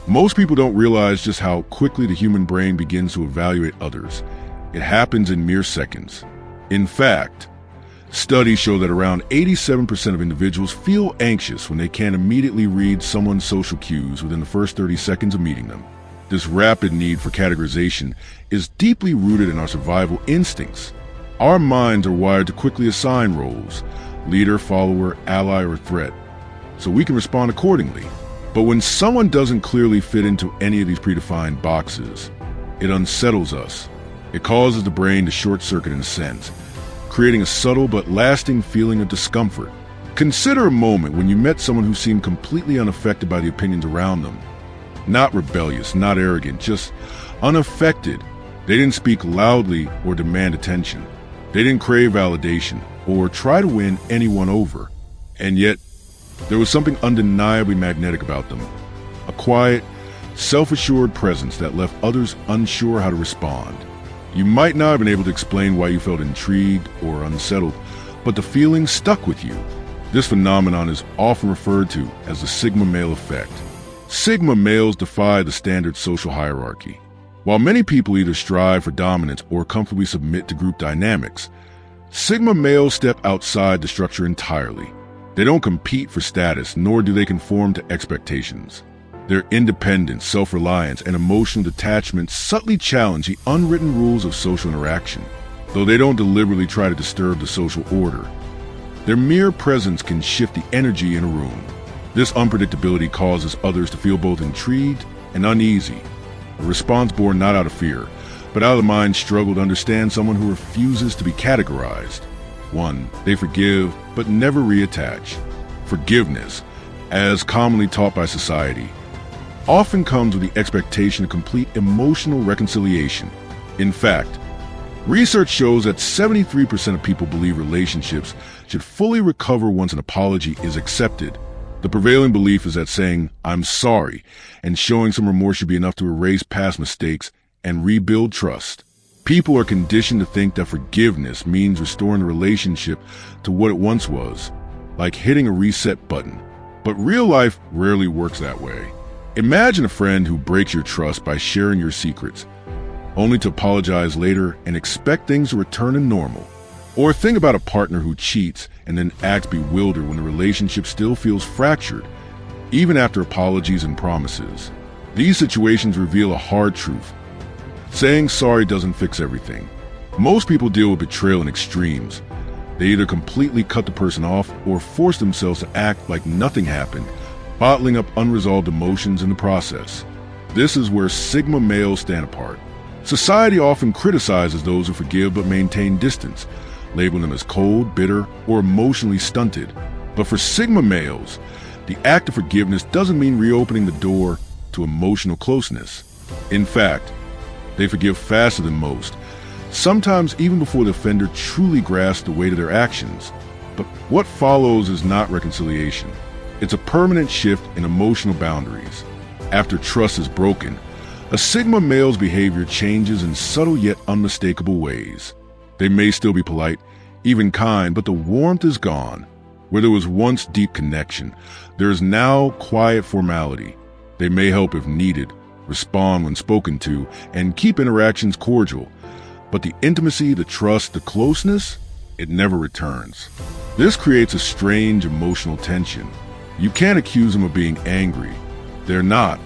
Most people don't realize just how quickly the human brain begins to evaluate others. It happens in mere seconds. In fact, studies show that around 87% of individuals feel anxious when they can't immediately read someone's social cues within the first 30 seconds of meeting them. This rapid need for categorization is deeply rooted in our survival instincts. Our minds are wired to quickly assign roles, leader, follower, ally, or threat, so we can respond accordingly. But when someone doesn't clearly fit into any of these predefined boxes, it unsettles us. It causes the brain to short-circuit in a sense, creating a subtle but lasting feeling of discomfort. Consider a moment when you met someone who seemed completely unaffected by the opinions around them. Not rebellious, not arrogant, just unaffected. They didn't speak loudly or demand attention. They didn't crave validation or try to win anyone over. And yet, there was something undeniably magnetic about them. A quiet, self-assured presence that left others unsure how to respond. You might not have been able to explain why you felt intrigued or unsettled, but the feeling stuck with you. This phenomenon is often referred to as the Sigma male effect. Sigma males defy the standard social hierarchy. While many people either strive for dominance or comfortably submit to group dynamics, Sigma males step outside the structure entirely. They don't compete for status, nor do they conform to expectations. Their independence, self-reliance, and emotional detachment subtly challenge the unwritten rules of social interaction, though they don't deliberately try to disturb the social order. Their mere presence can shift the energy in a room. This unpredictability causes others to feel both intrigued and uneasy, a response born not out of fear, but out of the mind's struggle to understand someone who refuses to be categorized. 1. They forgive, but never reattach. Forgiveness, as commonly taught by society, often comes with the expectation of complete emotional reconciliation. In fact, research shows that 73% of people believe relationships should fully recover once an apology is accepted. The prevailing belief is that saying, "I'm sorry," and showing some remorse should be enough to erase past mistakes and rebuild trust. People are conditioned to think that forgiveness means restoring the relationship to what it once was, like hitting a reset button. But real life rarely works that way. Imagine a friend who breaks your trust by sharing your secrets, only to apologize later and expect things to return to normal. Or think about a partner who cheats and then acts bewildered when the relationship still feels fractured, even after apologies and promises. These situations reveal a hard truth. Saying sorry doesn't fix everything. Most people deal with betrayal in extremes. They either completely cut the person off or force themselves to act like nothing happened, bottling up unresolved emotions in the process. This is where Sigma males stand apart. Society often criticizes those who forgive but maintain distance, labeling them as cold, bitter, or emotionally stunted. But for Sigma males, the act of forgiveness doesn't mean reopening the door to emotional closeness. In fact, they forgive faster than most, sometimes even before the offender truly grasps the weight of their actions. But what follows is not reconciliation. It's a permanent shift in emotional boundaries. After trust is broken, a Sigma male's behavior changes in subtle yet unmistakable ways. They may still be polite, even kind, but the warmth is gone. Where there was once deep connection, there is now quiet formality. They may help if needed, respond when spoken to, and keep interactions cordial. But the intimacy, the trust, the closeness, it never returns. This creates a strange emotional tension. You can't accuse them of being angry. They're not.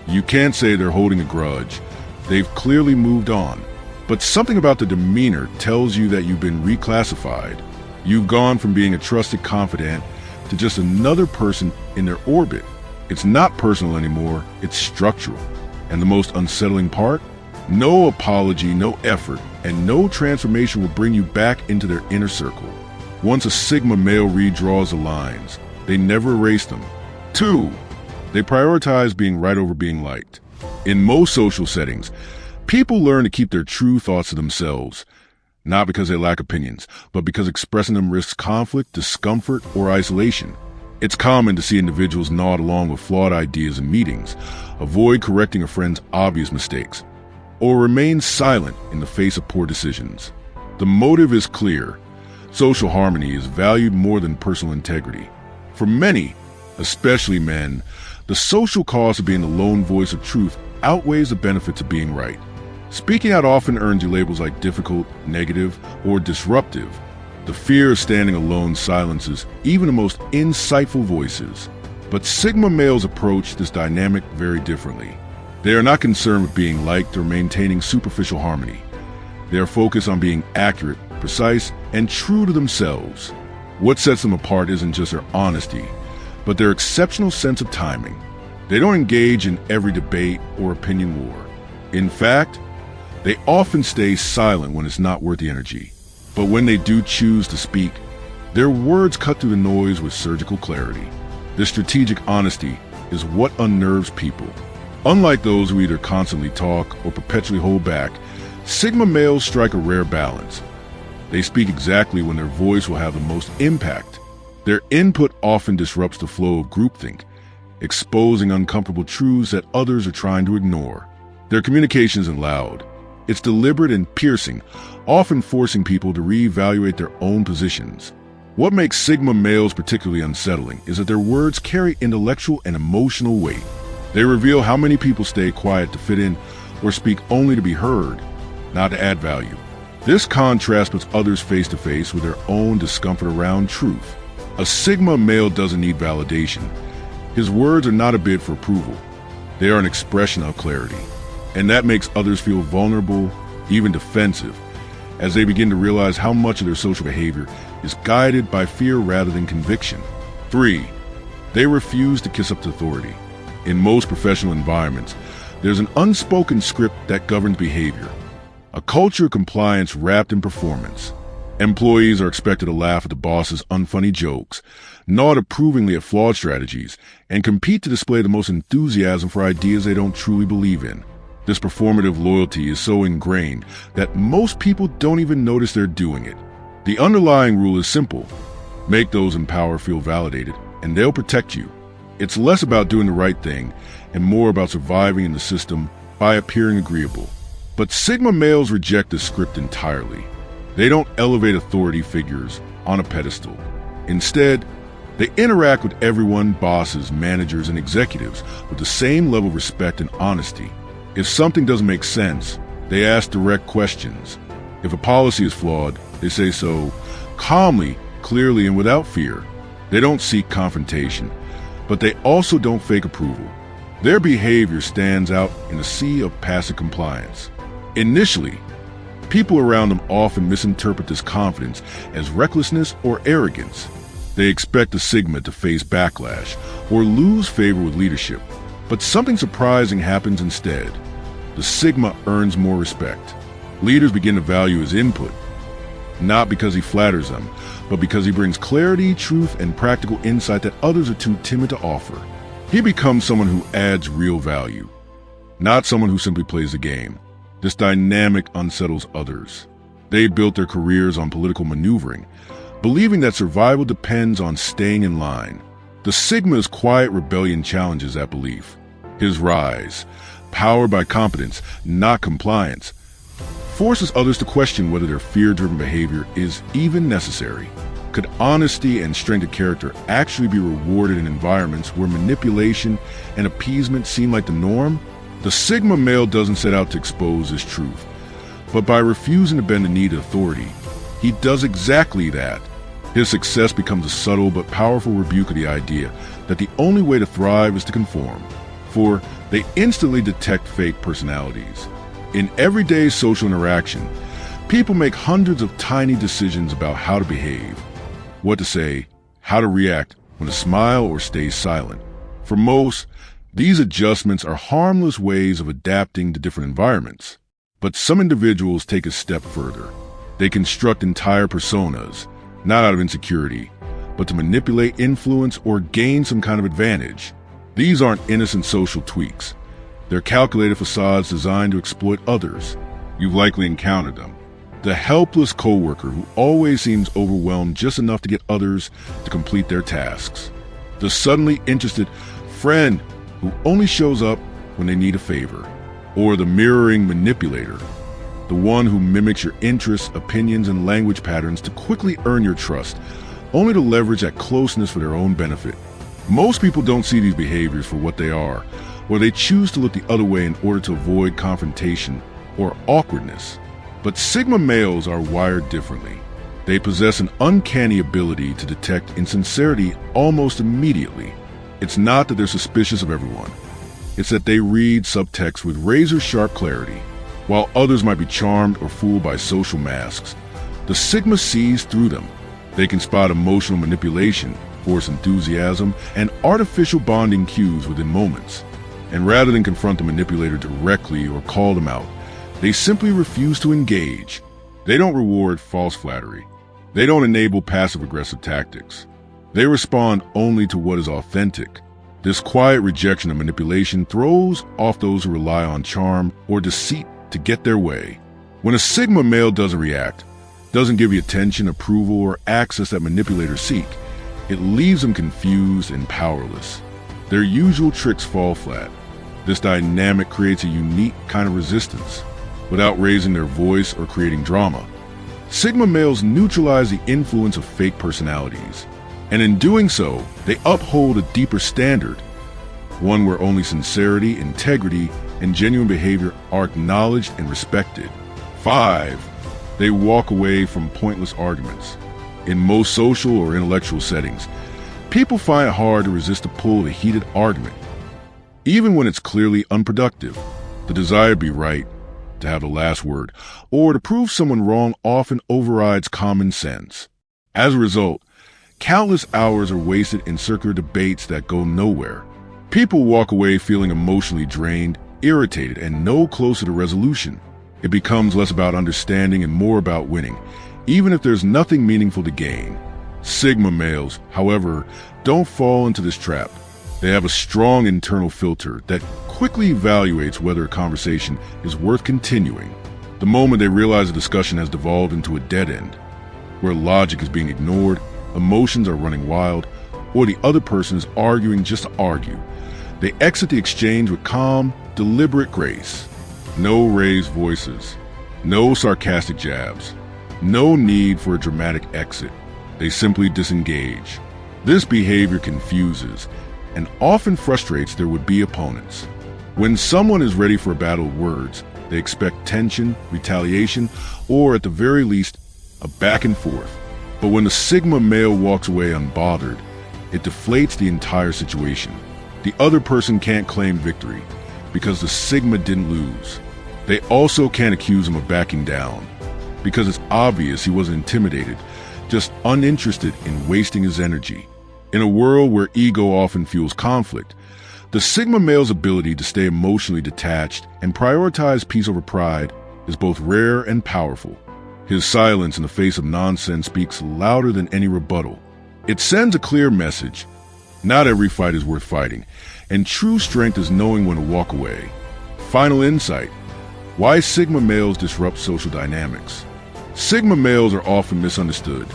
You can't say they're holding a grudge. They've clearly moved on. But something about the demeanor tells you that you've been reclassified. You've gone from being a trusted confidant to just another person in their orbit. It's not personal anymore, it's structural. And the most unsettling part? No apology, no effort, and no transformation will bring you back into their inner circle. Once a Sigma male redraws the lines, they never erase them. 2, they prioritize being right over being liked. In most social settings, people learn to keep their true thoughts to themselves, not because they lack opinions, but because expressing them risks conflict, discomfort, or isolation. It's common to see individuals nod along with flawed ideas in meetings, avoid correcting a friend's obvious mistakes, or remain silent in the face of poor decisions. The motive is clear. Social harmony is valued more than personal integrity. For many, Especially men, the social cost of being the lone voice of truth outweighs the benefits of being right. Speaking out often earns you labels like difficult, negative, or disruptive. The fear of standing alone silences even the most insightful voices. But Sigma males approach this dynamic very differently. They are not concerned with being liked or maintaining superficial harmony. They are focused on being accurate, precise, and true to themselves. What sets them apart isn't just their honesty, but their exceptional sense of timing. They don't engage in every debate or opinion war. In fact, they often stay silent when it's not worth the energy. But when they do choose to speak, their words cut through the noise with surgical clarity. This strategic honesty is what unnerves people. Unlike those who either constantly talk or perpetually hold back, Sigma males strike a rare balance. They speak exactly when their voice will have the most impact. Their input often disrupts the flow of groupthink, exposing uncomfortable truths that others are trying to ignore. Their communication isn't loud. It's deliberate and piercing, often forcing people to reevaluate their own positions. What makes Sigma males particularly unsettling is that their words carry intellectual and emotional weight. They reveal how many people stay quiet to fit in or speak only to be heard, not to add value. This contrast puts others face to face with their own discomfort around truth. A Sigma male doesn't need validation. His words are not a bid for approval. They are an expression of clarity. And that makes others feel vulnerable, even defensive, as they begin to realize how much of their social behavior is guided by fear rather than conviction. 3. They refuse to kiss up to authority. In most professional environments, there's an unspoken script that governs behavior, a culture of compliance wrapped in performance. Employees are expected to laugh at the boss's unfunny jokes, nod approvingly at flawed strategies, and compete to display the most enthusiasm for ideas they don't truly believe in. This performative loyalty is so ingrained that most people don't even notice they're doing it. The underlying rule is simple. Make those in power feel validated, and they'll protect you. It's less about doing the right thing and more about surviving in the system by appearing agreeable. But Sigma males reject this script entirely. They don't elevate authority figures on a pedestal. Instead, they interact with everyone, bosses, managers, and executives, with the same level of respect and honesty. If something doesn't make sense, they ask direct questions. If a policy is flawed, they say so calmly, clearly, and without fear. They don't seek confrontation, but they also don't fake approval. Their behavior stands out in a sea of passive compliance. Initially, people around them often misinterpret this confidence as recklessness or arrogance. They expect the Sigma to face backlash or lose favor with leadership. But something surprising happens instead. The Sigma earns more respect. Leaders begin to value his input, not because he flatters them, but because he brings clarity, truth, and practical insight that others are too timid to offer. He becomes someone who adds real value, not someone who simply plays the game. This dynamic unsettles others. They built their careers on political maneuvering, believing that survival depends on staying in line. The Sigma's quiet rebellion challenges that belief. His rise, powered by competence, not compliance, forces others to question whether their fear-driven behavior is even necessary. Could honesty and strength of character actually be rewarded in environments where manipulation and appeasement seem like the norm? The Sigma male doesn't set out to expose this truth, but by refusing to bend the knee to authority, he does exactly that. His success becomes a subtle but powerful rebuke of the idea that the only way to thrive is to conform, for they instantly detect fake personalities. In everyday social interaction, people make hundreds of tiny decisions about how to behave, what to say, how to react when to smile or stay silent. For most, these adjustments are harmless ways of adapting to different environments. But some individuals take a step further. They construct entire personas, not out of insecurity, but to manipulate, influence, or gain some kind of advantage. These aren't innocent social tweaks. They're calculated facades designed to exploit others. You've likely encountered them. The helpless coworker who always seems overwhelmed just enough to get others to complete their tasks. The suddenly interested friend who only shows up when they need a favor. Or the mirroring manipulator, the one who mimics your interests, opinions, and language patterns to quickly earn your trust, only to leverage that closeness for their own benefit. Most people don't see these behaviors for what they are, or they choose to look the other way in order to avoid confrontation or awkwardness. But Sigma males are wired differently. They possess an uncanny ability to detect insincerity almost immediately. It's not that they're suspicious of everyone. It's that they read subtext with razor-sharp clarity. While others might be charmed or fooled by social masks, the Sigma sees through them. They can spot emotional manipulation, forced enthusiasm, and artificial bonding cues within moments. And rather than confront the manipulator directly or call them out, they simply refuse to engage. They don't reward false flattery. They don't enable passive-aggressive tactics. They respond only to what is authentic. This quiet rejection of manipulation throws off those who rely on charm or deceit to get their way. When a Sigma male doesn't react, doesn't give you attention, approval, or access that manipulators seek, it leaves them confused and powerless. Their usual tricks fall flat. This dynamic creates a unique kind of resistance, without raising their voice or creating drama. Sigma males neutralize the influence of fake personalities, and in doing so, they uphold a deeper standard, one where only sincerity, integrity, and genuine behavior are acknowledged and respected. 5. They walk away from pointless arguments. In most social or intellectual settings, people find it hard to resist the pull of a heated argument, even when it's clearly unproductive. The desire to be right, to have the last word, or to prove someone wrong often overrides common sense. As a result, countless hours are wasted in circular debates that go nowhere. People walk away feeling emotionally drained, irritated, and no closer to resolution. It becomes less about understanding and more about winning, even if there's nothing meaningful to gain. Sigma males, however, don't fall into this trap. They have a strong internal filter that quickly evaluates whether a conversation is worth continuing. The moment they realize a discussion has devolved into a dead end, where logic is being ignored, emotions are running wild, or the other person is arguing just to argue, they exit the exchange with calm, deliberate grace. No raised voices, no sarcastic jabs, no need for a dramatic exit. They simply disengage. This behavior confuses and often frustrates their would-be opponents. When someone is ready for a battle of words, they expect tension, retaliation, or at the very least, a back and forth. But when the Sigma male walks away unbothered, it deflates the entire situation. The other person can't claim victory because the Sigma didn't lose. They also can't accuse him of backing down because it's obvious he wasn't intimidated, just uninterested in wasting his energy. In a world where ego often fuels conflict, the Sigma male's ability to stay emotionally detached and prioritize peace over pride is both rare and powerful. His silence in the face of nonsense speaks louder than any rebuttal. It sends a clear message. Not every fight is worth fighting, and true strength is knowing when to walk away. Final insight: why Sigma males disrupt social dynamics. Sigma males are often misunderstood,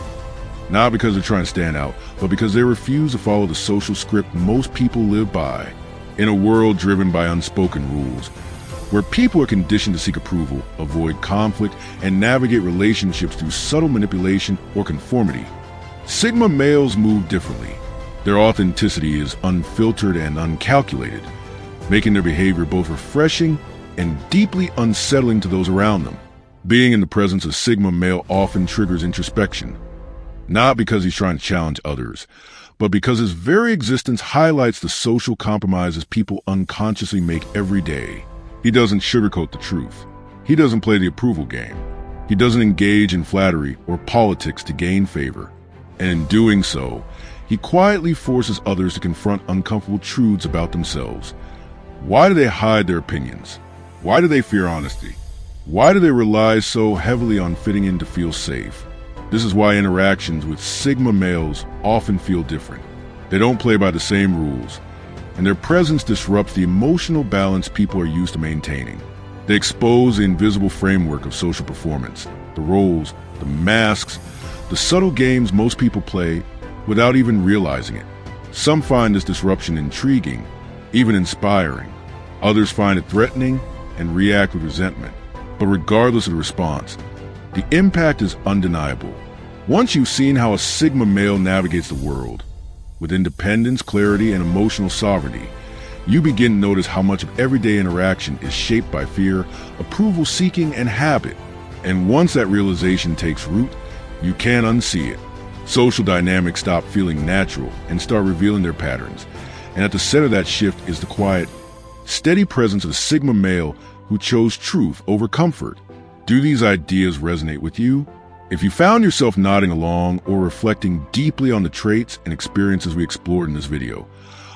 not because they're trying to stand out, but because they refuse to follow the social script most people live by. In a world driven by unspoken rules, where people are conditioned to seek approval, avoid conflict, and navigate relationships through subtle manipulation or conformity, Sigma males move differently. Their authenticity is unfiltered and uncalculated, making their behavior both refreshing and deeply unsettling to those around them. Being in the presence of Sigma male often triggers introspection, not because he's trying to challenge others, but because his very existence highlights the social compromises people unconsciously make every day. He doesn't sugarcoat the truth. He doesn't play the approval game. He doesn't engage in flattery or politics to gain favor. And in doing so, he quietly forces others to confront uncomfortable truths about themselves. Why do they hide their opinions? Why do they fear honesty? Why do they rely so heavily on fitting in to feel safe? This is why interactions with Sigma males often feel different. They don't play by the same rules, and their presence disrupts the emotional balance people are used to maintaining. They expose the invisible framework of social performance, the roles, the masks, the subtle games most people play without even realizing it. Some find this disruption intriguing, even inspiring. Others find it threatening and react with resentment. But regardless of the response, the impact is undeniable. Once you've seen how a Sigma male navigates the world, With independence, clarity, and emotional sovereignty, you begin to notice how much of everyday interaction is shaped by fear, approval seeking, and habit. And once that realization takes root, you can't unsee it. Social dynamics stop feeling natural and start revealing their patterns. And at the center of that shift is the quiet, steady presence of the Sigma male who chose truth over comfort. Do these ideas resonate with you? If you found yourself nodding along or reflecting deeply on the traits and experiences we explored in this video,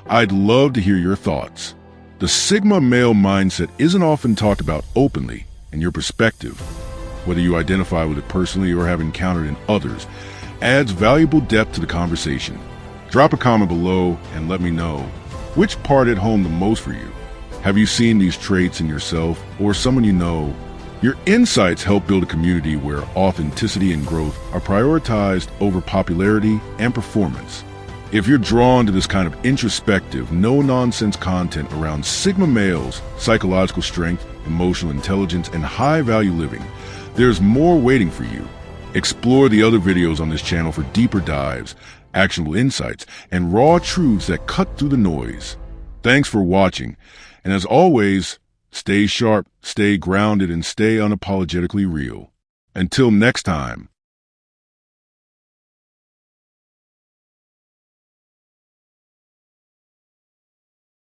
I'd love to hear your thoughts. The Sigma male mindset isn't often talked about openly, and your perspective, whether you identify with it personally or have encountered in others, adds valuable depth to the conversation. Drop a comment below and let me know which part hit home the most for you. Have you seen these traits in yourself or someone you know? Your insights help build a community where authenticity and growth are prioritized over popularity and performance. If you're drawn to this kind of introspective, no-nonsense content around Sigma males, psychological strength, emotional intelligence, and high-value living, there's more waiting for you. Explore the other videos on this channel for deeper dives, actionable insights, and raw truths that cut through the noise. Thanks for watching, and as always, stay sharp, stay grounded, and stay unapologetically real. Until next time.